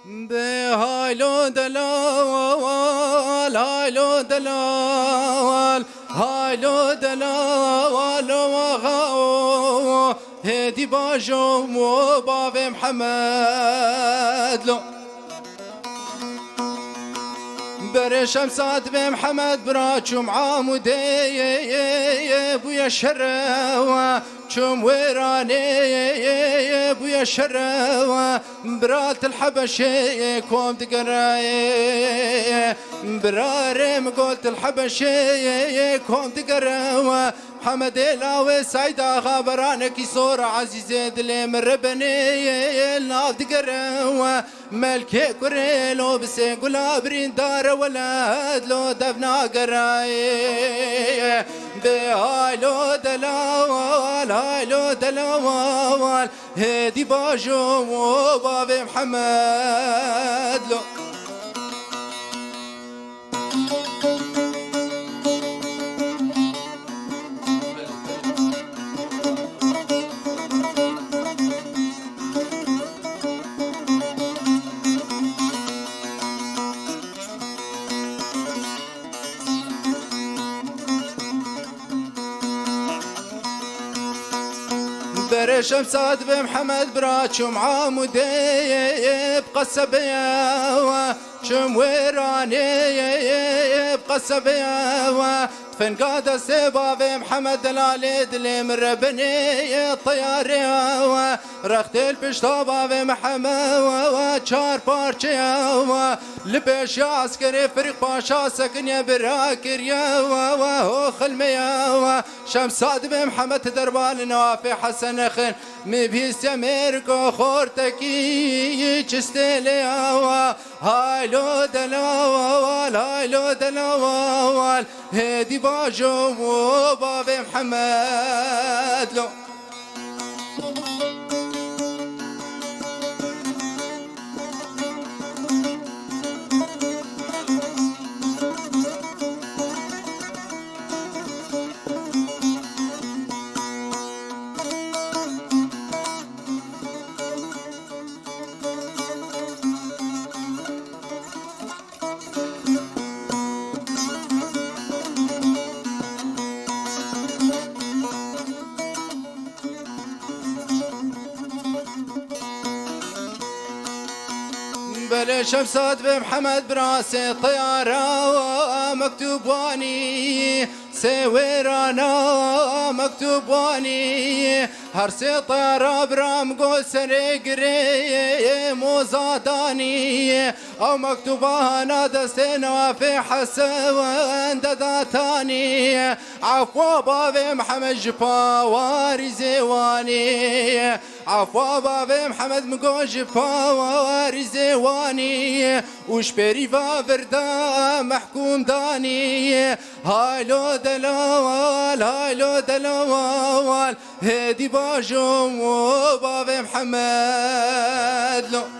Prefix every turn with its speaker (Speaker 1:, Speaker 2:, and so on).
Speaker 1: بهايلو دلال هايلو دلال هايلو دلال وغاو هدي باجو باب محمد لو برشم صاد بمحمد براچم عامودي بويا شروا شم ويراني بويا شروا برات الحبشي كوم تقراي برارم قلت الحبشي كوم تقراوا محمد الاوي سعيد اغا برانك يصور عزيز دلي من ربني ناف تقراوا ملكي كريلو بسي قلا برين دار ولاد لو دفنا قراي بهايلو دلال هايلو دلال هدي باجو باب محمد لو برشم صاد بمحمد براتشم عامودي بقصبيا شم ويراني بقصبيا فنقاد السبا بمحمد دلالي دلي من ربني الطياري رخت البشطابة بمحمد شار بارشي لبش عسكري فريق باشا سكن يا براكر يا وهو خلميا شمس صاد بمحمد دربال نوافي حسن خن مبيس يميركو خورتكي چستيليا هايلو دلوال هايلو دلوال هدي باجو باب محمد لو بلشم صاد بمحمد براسي طيارة مكتوب واني سويرانا مكتوب واني هرسي طيارة برام قول سرقري موزاداني او مكتوبة انا دستنا في حسن داتاني عفوا بابي محمد جبا واري زيواني عفوا بابي محمد مقول جبا واري زيواني وش بريفا فردا محكوم داني هايلو دلوال هايلو دلوال هدي باجو بابي محمد لو